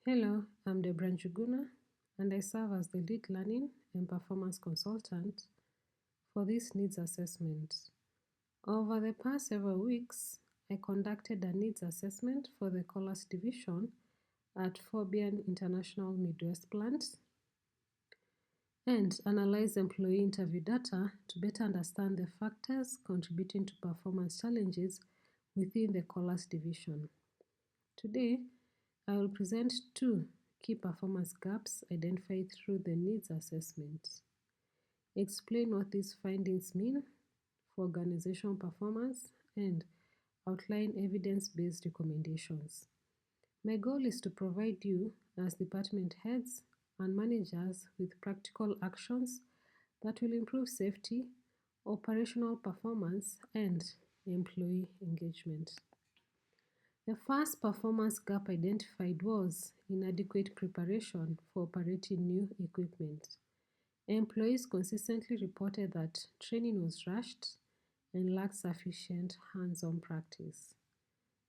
Hello, I'm Debra Njuguna, and I serve as the lead learning and performance consultant for this needs assessment. Over the past several weeks, I conducted a needs assessment for the Colors Division at Forbin International Midwest plant and analyzed employee interview data to better understand the factors contributing to performance challenges within the Colors Division. Today, I will present two key performance gaps identified through the needs assessment. Explain what these findings mean for organizational performance and outline evidence-based recommendations. My goal is to provide you, as department heads and managers, with practical actions that will improve safety, operational performance, and employee engagement. The first performance gap identified was inadequate preparation for operating new equipment. Employees consistently reported that training was rushed and lacked sufficient hands-on practice.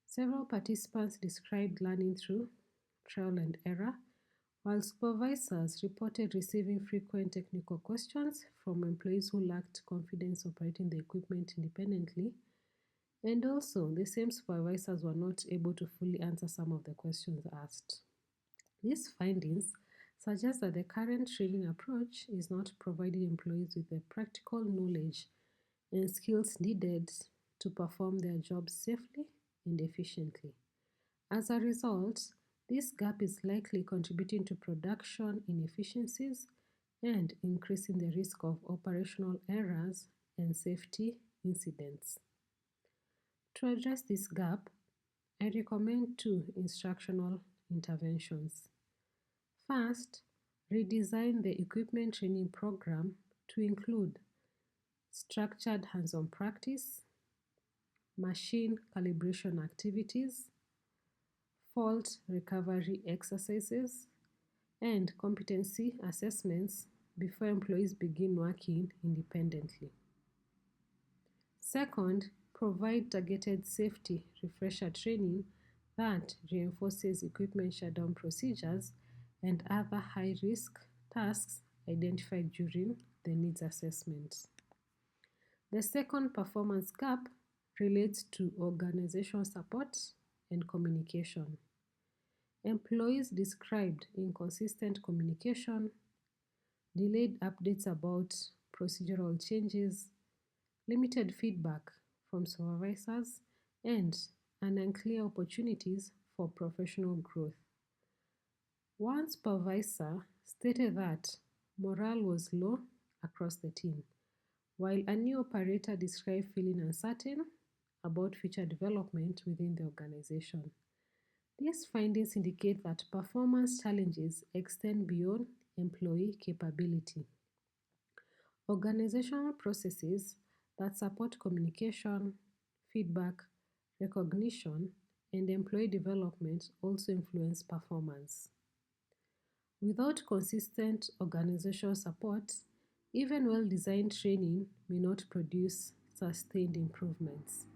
Several participants described learning through trial and error, while supervisors reported receiving frequent technical questions from employees who lacked confidence operating the equipment independently. And also, the same supervisors were not able to fully answer some of the questions asked. These findings suggest that the current training approach is not providing employees with the practical knowledge and skills needed to perform their jobs safely and efficiently. As a result, this gap is likely contributing to production inefficiencies and increasing the risk of operational errors and safety incidents. To address this gap, I recommend two instructional interventions. First, redesign the equipment training program to include structured hands-on practice, machine calibration activities, fault recovery exercises, and competency assessments before employees begin working independently. Second, provide targeted safety refresher training that reinforces equipment shutdown procedures and other high-risk tasks identified during the needs assessment. The second performance gap relates to organizational support and communication. Employees described inconsistent communication, delayed updates about procedural changes, limited feedback from supervisors, and unclear opportunities for professional growth. One supervisor stated that morale was low across the team, while a new operator described feeling uncertain about future development within the organization. These findings indicate that performance challenges extend beyond employee capability. Organizational processes that support communication, feedback, recognition, and employee development also influence performance. Without consistent organizational support, even well-designed training may not produce sustained improvements.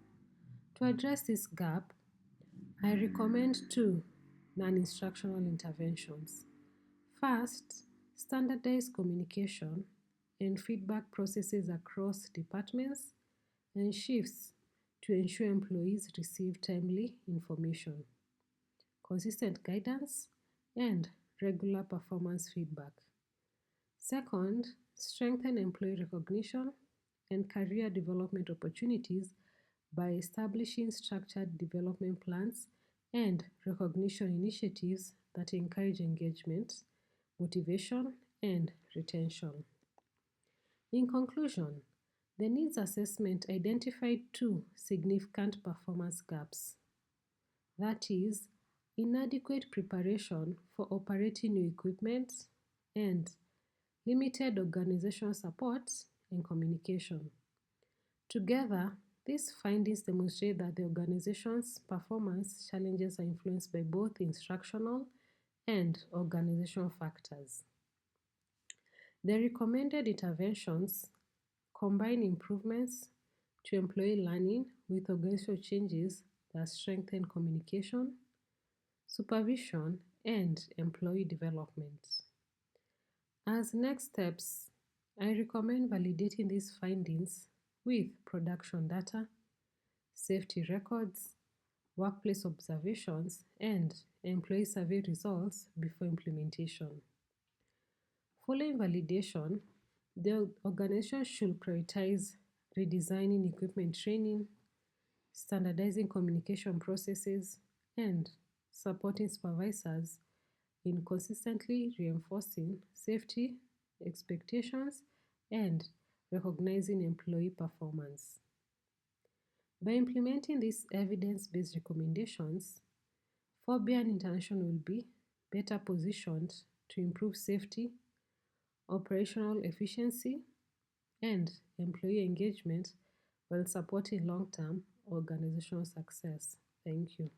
To address this gap, I recommend two non-instructional interventions. First, standardize communication and feedback processes across departments and shifts to ensure employees receive timely information, consistent guidance, and regular performance feedback. Second, strengthen employee recognition and career development opportunities by establishing structured development plans and recognition initiatives that encourage engagement, motivation, and retention. In conclusion, the needs assessment identified two significant performance gaps. That is, inadequate preparation for operating new equipment and limited organizational support and communication. Together, these findings demonstrate that the organization's performance challenges are influenced by both instructional and organizational factors. The recommended interventions combine improvements to employee learning with organizational changes that strengthen communication, supervision, and employee development. As next steps, I recommend validating these findings with production data, safety records, workplace observations, and employee survey results before implementation. Following validation, the organization should prioritize redesigning equipment training, standardizing communication processes, and supporting supervisors in consistently reinforcing safety expectations and recognizing employee performance. By implementing these evidence based recommendations, Forbin International will be better positioned to improve safety, operational efficiency, and employee engagement while supporting long term organizational success. Thank you.